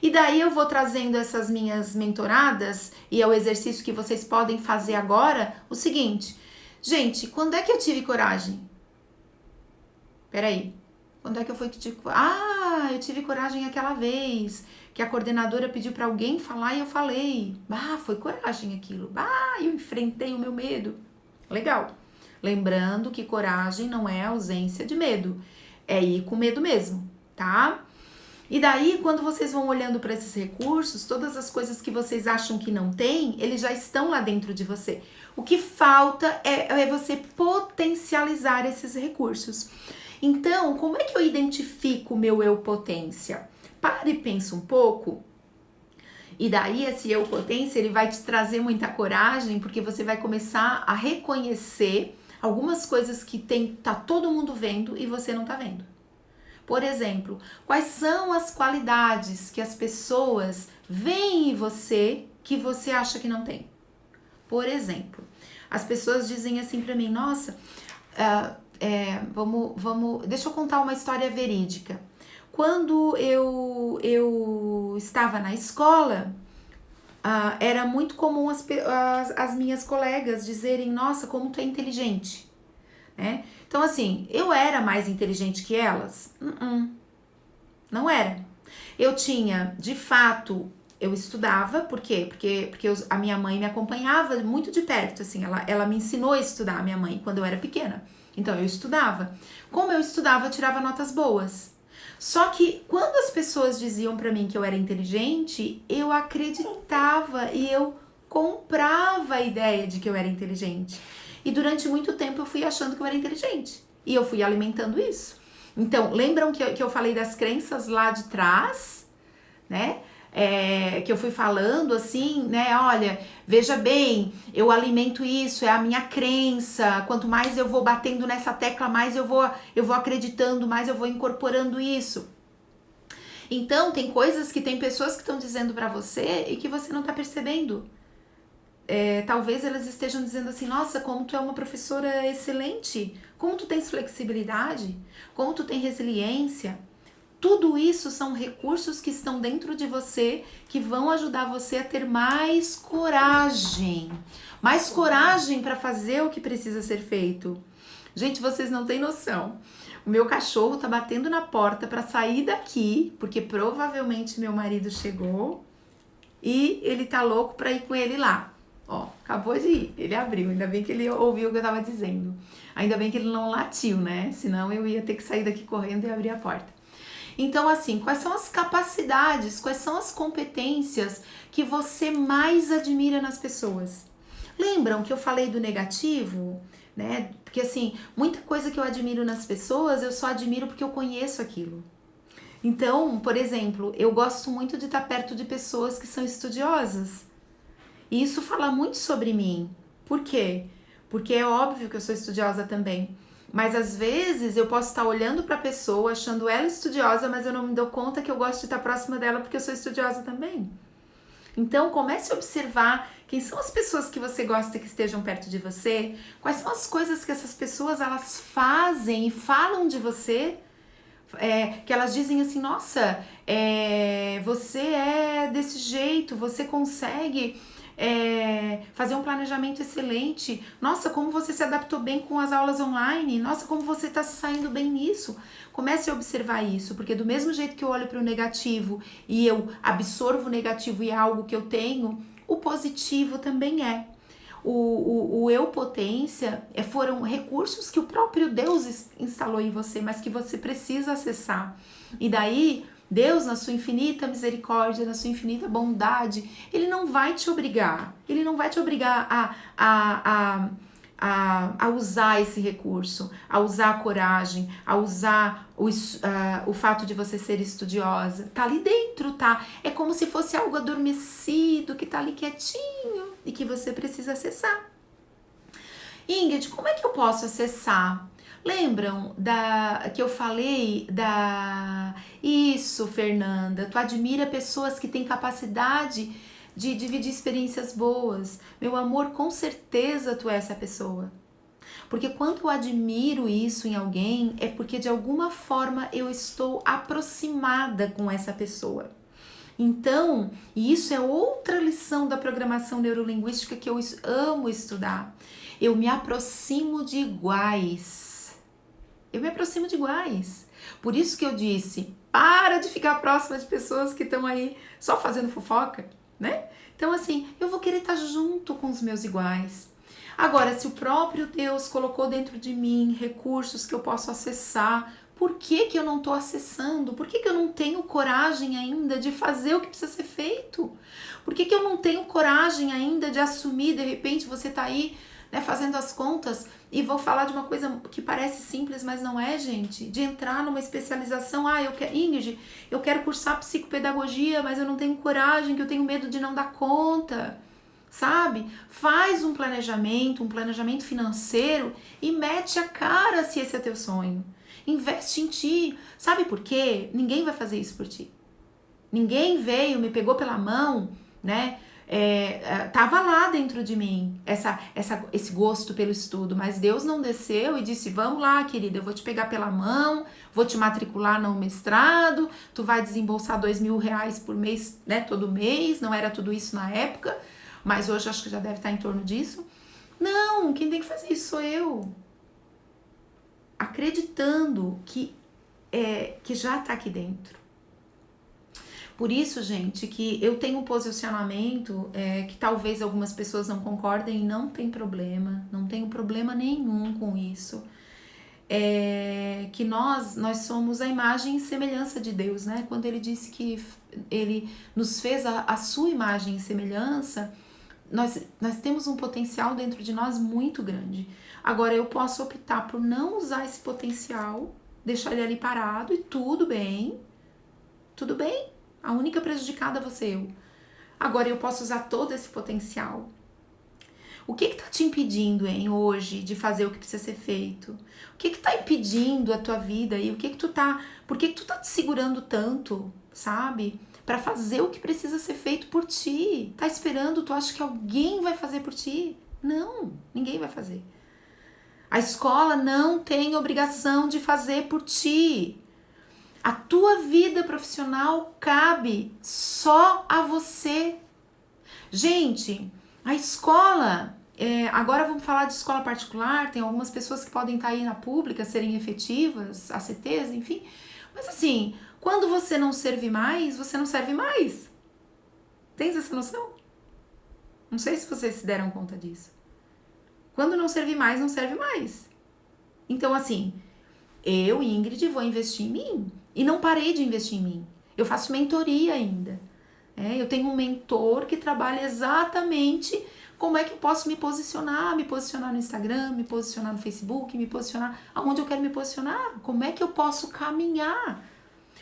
A: E daí eu vou trazendo essas minhas mentoradas, e é o exercício que vocês podem fazer agora, o seguinte. Gente, quando é que eu tive coragem? Peraí, quando é que eu fui que tive coragem? Eu tive coragem aquela vez que a coordenadora pediu para alguém falar e eu falei. Foi coragem aquilo. Eu enfrentei o meu medo. Legal. Lembrando que coragem não é ausência de medo. É ir com medo mesmo, tá? E daí, quando vocês vão olhando para esses recursos, todas as coisas que vocês acham que não tem, eles já estão lá dentro de você. O que falta é você potencializar esses recursos. Então, como é que eu identifico o meu eu potência? Para e pensa um pouco. E daí esse eu potência, ele vai te trazer muita coragem, porque você vai começar a reconhecer algumas coisas que tá todo mundo vendo e você não tá vendo. Por exemplo, quais são as qualidades que as pessoas veem em você que você acha que não tem? Por exemplo, as pessoas dizem assim pra mim, nossa, deixa eu contar uma história verídica. Quando eu estava na escola, era muito comum as minhas colegas dizerem, nossa, como tu é inteligente, né? Então, assim, eu era mais inteligente que elas? Não era. Eu tinha, de fato, eu estudava, por quê? Porque a minha mãe me acompanhava muito de perto, assim, ela me ensinou a estudar, a minha mãe, quando eu era pequena. Então eu estudava. Como eu estudava, eu tirava notas boas. Só que quando as pessoas diziam pra mim que eu era inteligente, eu acreditava e eu comprava a ideia de que eu era inteligente. E durante muito tempo eu fui achando que eu era inteligente. E eu fui alimentando isso. Então, lembram que eu falei das crenças lá de trás, né? Que eu fui falando assim, né? Olha, veja bem, eu alimento isso, é a minha crença. Quanto mais eu vou batendo nessa tecla, mais eu vou acreditando, mais eu vou incorporando isso. Então, tem coisas que tem pessoas que estão dizendo pra você e que você não tá percebendo. Talvez elas estejam dizendo assim, nossa, como tu é uma professora excelente, como tu tens flexibilidade, como tu tem resiliência. Tudo isso são recursos que estão dentro de você que vão ajudar você a ter mais coragem para fazer o que precisa ser feito. Gente, vocês não têm noção. O meu cachorro tá batendo na porta para sair daqui, porque provavelmente meu marido chegou e ele tá louco para ir com ele lá. Ó, acabou de ir, ele abriu, ainda bem que ele ouviu o que eu tava dizendo. Ainda bem que ele não latiu, né? Senão eu ia ter que sair daqui correndo e abrir a porta. Então, assim, quais são as capacidades, quais são as competências que você mais admira nas pessoas? Lembram que eu falei do negativo, né? Porque, assim, muita coisa que eu admiro nas pessoas, eu só admiro porque eu conheço aquilo. Então, por exemplo, eu gosto muito de estar perto de pessoas que são estudiosas. E isso fala muito sobre mim. Por quê? Porque é óbvio que eu sou estudiosa também. Mas às vezes eu posso estar olhando para a pessoa, achando ela estudiosa, mas eu não me dou conta que eu gosto de estar próxima dela porque eu sou estudiosa também. Então comece a observar quem são as pessoas que você gosta que estejam perto de você, quais são as coisas que essas pessoas elas fazem e falam de você, que elas dizem assim, nossa, você é desse jeito, você consegue fazer um planejamento excelente. Nossa, como você se adaptou bem com as aulas online. Nossa, como você está saindo bem nisso. Comece a observar isso, porque do mesmo jeito que eu olho para o negativo e eu absorvo o negativo e é algo que eu tenho, o positivo também é. O eu potência foram recursos que o próprio Deus instalou em você, mas que você precisa acessar. E daí Deus, na sua infinita misericórdia, na sua infinita bondade, Ele não vai te obrigar. Ele não vai te obrigar a usar esse recurso, a usar a coragem, a usar o fato de você ser estudiosa. Tá ali dentro, tá? É como se fosse algo adormecido, que tá ali quietinho e que você precisa acessar. Ingrid, como é que eu posso acessar? Lembram que eu falei da... Isso, Fernanda, tu admira pessoas que têm capacidade de dividir experiências boas. Meu amor, com certeza tu é essa pessoa. Porque quando eu admiro isso em alguém, é porque de alguma forma eu estou aproximada com essa pessoa. Então, e isso é outra lição da programação neurolinguística que eu amo estudar. Eu me aproximo de iguais. Eu me aproximo de iguais. Por isso que eu disse, para de ficar próxima de pessoas que estão aí só fazendo fofoca, né? Então, assim, eu vou querer estar junto com os meus iguais. Agora, se o próprio Deus colocou dentro de mim recursos que eu posso acessar, por que eu não estou acessando? Por que eu não tenho coragem ainda de fazer o que precisa ser feito? Por que eu não tenho coragem ainda de assumir, de repente você está aí, né, fazendo as contas, e vou falar de uma coisa que parece simples, mas não é, gente, de entrar numa especialização. Ingrid, eu quero cursar psicopedagogia, mas eu não tenho coragem, que eu tenho medo de não dar conta, sabe? Faz um planejamento financeiro e mete a cara se esse é teu sonho. Investe em ti. Sabe por quê? Ninguém vai fazer isso por ti. Ninguém veio, me pegou pela mão, né? Tava lá dentro de mim esse gosto pelo estudo, mas Deus não desceu e disse, vamos lá, querida, eu vou te pegar pela mão, vou te matricular no mestrado, tu vai desembolsar R$2.000 por mês, né, todo mês. Não era tudo isso na época, mas hoje acho que já deve estar em torno disso. Não, quem tem que fazer isso sou eu, acreditando que já está aqui dentro. Por isso, gente, que eu tenho um posicionamento que talvez algumas pessoas não concordem e não tem problema, não tenho problema nenhum com isso. Que nós somos a imagem e semelhança de Deus, né? Quando ele disse que ele nos fez a sua imagem e semelhança, nós temos um potencial dentro de nós muito grande. Agora, eu posso optar por não usar esse potencial, deixar ele ali parado e tudo bem, a única prejudicada vou ser eu. Agora, eu posso usar todo esse potencial. O que tá te impedindo, hein, hoje, de fazer o que precisa ser feito? O que tá impedindo a tua vida aí? Por que tu tá te segurando tanto, sabe? Pra fazer o que precisa ser feito por ti. Tá esperando, tu acha que alguém vai fazer por ti? Não, ninguém vai fazer. A escola não tem obrigação de fazer por ti. A tua vida profissional cabe só a você. Gente, a escola, agora vamos falar de escola particular, tem algumas pessoas que podem estar aí na pública, serem efetivas, ACTs, enfim. Mas assim, quando você não serve mais, você não serve mais. Tens essa noção? Não sei se vocês se deram conta disso. Quando não serve mais, não serve mais. Então assim, eu, Ingrid, vou investir em mim. E não parei de investir em mim. Eu faço mentoria ainda. Eu tenho um mentor que trabalha exatamente como é que eu posso me posicionar no Instagram, me posicionar no Facebook, me posicionar aonde eu quero me posicionar, como é que eu posso caminhar.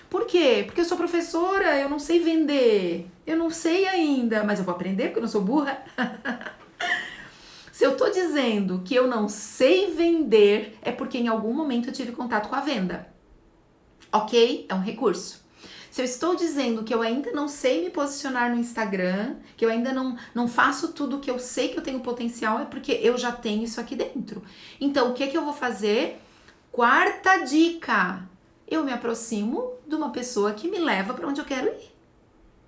A: Por quê? Porque eu sou professora, eu não sei vender, eu não sei ainda, mas eu vou aprender porque eu não sou burra. Se eu tô dizendo que eu não sei vender, é porque em algum momento eu tive contato com a venda. Ok? É um recurso. Se eu estou dizendo que eu ainda não sei me posicionar no Instagram, que eu ainda não faço tudo que eu sei que eu tenho potencial, é porque eu já tenho isso aqui dentro. Então, o que eu vou fazer? Quarta dica. Eu me aproximo de uma pessoa que me leva para onde eu quero ir.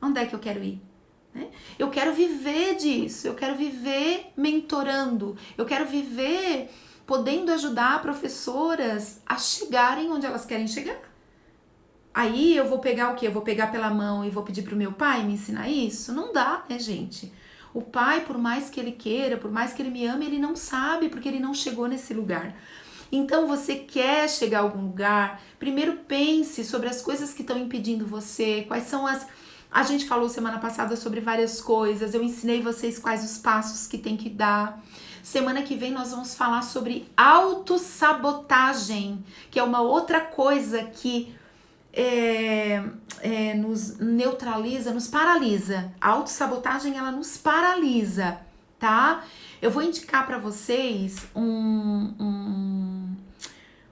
A: Onde é que eu quero ir? Eu quero viver disso, eu quero viver mentorando, eu quero viver podendo ajudar professoras a chegarem onde elas querem chegar. Aí eu vou pegar o quê? Eu vou pegar pela mão e vou pedir pro meu pai me ensinar isso? Não dá, né, gente? O pai, por mais que ele queira, por mais que ele me ame, ele não sabe, porque ele não chegou nesse lugar. Então, você quer chegar a algum lugar? Primeiro pense sobre as coisas que estão impedindo você, quais são as... A gente falou semana passada sobre várias coisas, eu ensinei vocês quais os passos que tem que dar. Semana que vem nós vamos falar sobre autossabotagem, que é uma outra coisa que nos neutraliza, nos paralisa. A autossabotagem, ela nos paralisa, tá? Eu vou indicar para vocês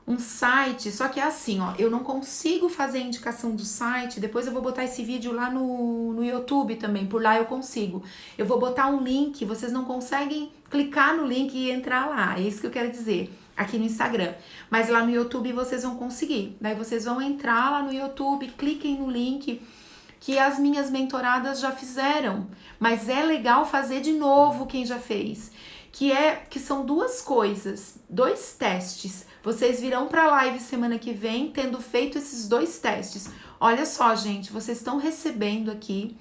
A: um site, só que é assim, ó, eu não consigo fazer a indicação do site, depois eu vou botar esse vídeo lá no YouTube também, por lá eu consigo. Eu vou botar um link, vocês não conseguem clicar no link e entrar lá, é isso que eu quero dizer, aqui no Instagram. Mas lá no YouTube vocês vão conseguir, daí vocês vão entrar lá no YouTube, cliquem no link que as minhas mentoradas já fizeram, mas é legal fazer de novo quem já fez. Que são duas coisas, 2 testes. Vocês virão para a live semana que vem tendo feito esses 2 testes. Olha só, gente, vocês estão recebendo aqui,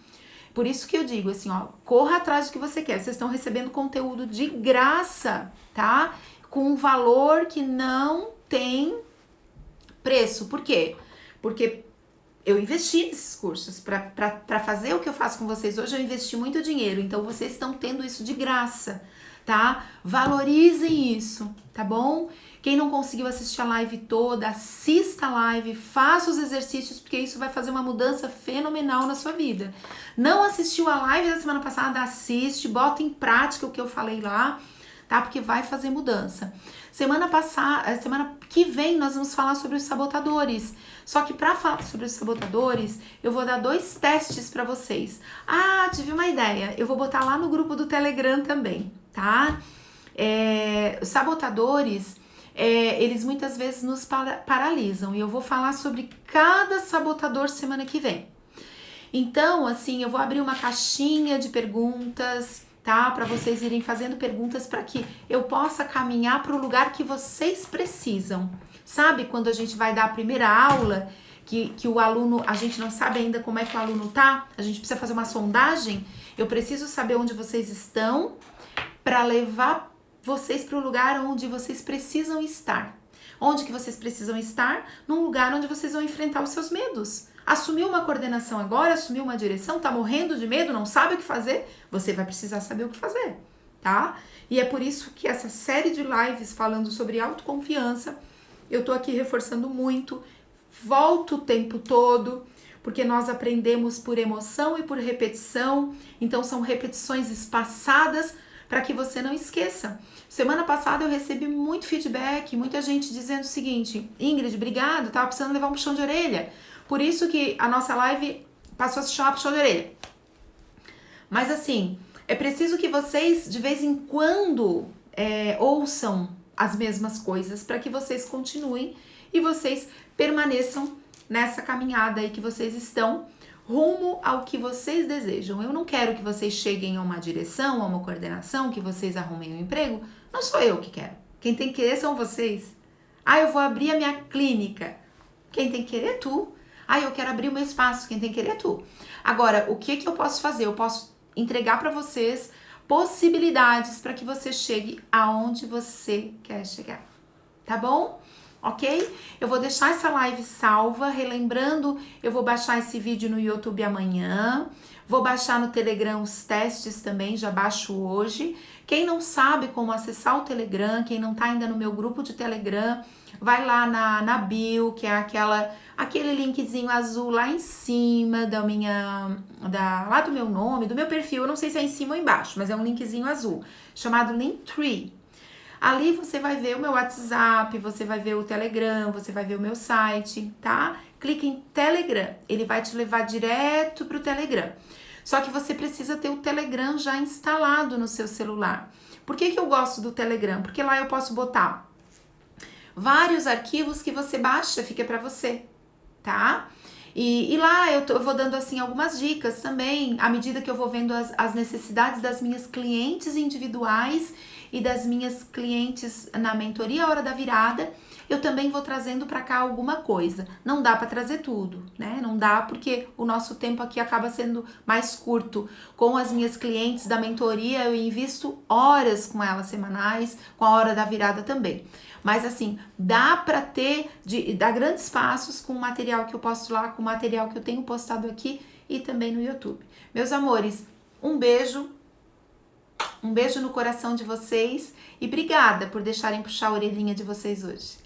A: por isso que eu digo assim, ó, corra atrás do que você quer. Vocês estão recebendo conteúdo de graça, tá? Com um valor que não tem preço. Por quê? Porque eu investi nesses cursos. Para fazer o que eu faço com vocês hoje, eu investi muito dinheiro. Então, vocês estão tendo isso de graça, tá? Valorizem isso, tá bom? Quem não conseguiu assistir a live toda, assista a live, faça os exercícios, porque isso vai fazer uma mudança fenomenal na sua vida. Não assistiu a live da semana passada, assiste, bota em prática o que eu falei lá, tá? Porque vai fazer mudança. Semana que vem, nós vamos falar sobre os sabotadores. Só que para falar sobre os sabotadores, eu vou dar 2 testes para vocês. Ah, tive uma ideia. Eu vou botar lá no grupo do Telegram também, tá? Os sabotadores, eles muitas vezes nos paralisam. E eu vou falar sobre cada sabotador semana que vem. Então, assim, eu vou abrir uma caixinha de perguntas, tá? Para vocês irem fazendo perguntas para que eu possa caminhar para o lugar que vocês precisam. Sabe quando a gente vai dar a primeira aula que o aluno, a gente não sabe ainda como é que o aluno tá, a gente precisa fazer uma sondagem, eu preciso saber onde vocês estão para levar vocês para o lugar onde vocês precisam estar. Onde que vocês precisam estar? Num lugar onde vocês vão enfrentar os seus medos. Assumiu uma coordenação agora, assumiu uma direção, tá morrendo de medo, não sabe o que fazer, você vai precisar saber o que fazer, tá? E é por isso que essa série de lives falando sobre autoconfiança, eu tô aqui reforçando muito, volto o tempo todo, porque nós aprendemos por emoção e por repetição, então são repetições espaçadas para que você não esqueça. Semana passada eu recebi muito feedback, muita gente dizendo o seguinte: Ingrid, obrigado, tava precisando levar um puxão de orelha. Por isso que a nossa live passou a se chamar puxão de orelha. Mas assim, é preciso que vocês de vez em quando ouçam as mesmas coisas para que vocês continuem e vocês permaneçam nessa caminhada aí que vocês estão rumo ao que vocês desejam. Eu não quero que vocês cheguem a uma direção, a uma coordenação, que vocês arrumem um emprego. Não sou eu que quero. Quem tem que querer são vocês. Eu vou abrir a minha clínica. Quem tem que querer é tu. Eu quero abrir o meu espaço. Quem tem que querer é tu. Agora, o que eu posso fazer? Eu posso entregar para vocês possibilidades para que você chegue aonde você quer chegar. Tá bom? Ok? Eu vou deixar essa live salva, relembrando, eu vou baixar esse vídeo no YouTube amanhã, vou baixar no Telegram os testes também, já baixo hoje. Quem não sabe como acessar o Telegram, quem não tá ainda no meu grupo de Telegram, vai lá na bio, que é aquele linkzinho azul lá em cima lá do meu nome, do meu perfil, eu não sei se é em cima ou embaixo, mas é um linkzinho azul, chamado Linktree. Ali você vai ver o meu WhatsApp, você vai ver o Telegram, você vai ver o meu site, tá? Clique em Telegram, ele vai te levar direto pro Telegram. Só que você precisa ter o Telegram já instalado no seu celular. Por que eu gosto do Telegram? Porque lá eu posso botar vários arquivos que você baixa, fica para você, tá? E lá eu vou dando assim algumas dicas também, à medida que eu vou vendo as necessidades das minhas clientes individuais e das minhas clientes na mentoria Hora da Virada, eu também vou trazendo para cá alguma coisa. Não dá para trazer tudo, né? Não dá porque o nosso tempo aqui acaba sendo mais curto. Com as minhas clientes da mentoria, eu invisto horas com elas semanais, com a Hora da Virada também. Mas assim, dá para dar grandes passos com o material que eu posto lá, com o material que eu tenho postado aqui e também no YouTube. Meus amores, um beijo no coração de vocês e obrigada por deixarem puxar a orelhinha de vocês hoje.